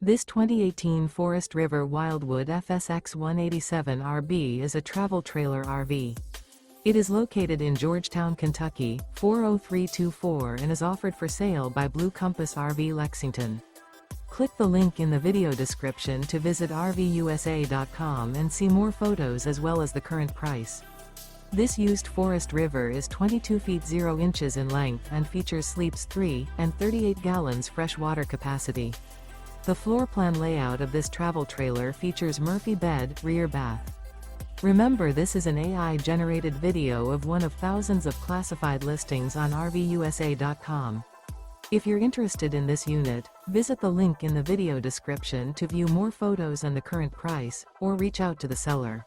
This 2018 Forest River Wildwood FSX 187 RB is a travel trailer RV. It is located in Georgetown, Kentucky, 40324 and is offered for sale by Blue Compass RV Lexington. Click the link in the video description to visit RVUSA.com and see more photos as well as the current price. This used Forest River is 22 feet 0 inches in length and features sleeps 3 and 38 gallons fresh water capacity. The floor plan layout of this travel trailer features Murphy bed, rear bath. Remember, this is an AI-generated video of one of thousands of classified listings on RVUSA.com. If you're interested in this unit, visit the link in the video description to view more photos and the current price, or reach out to the seller.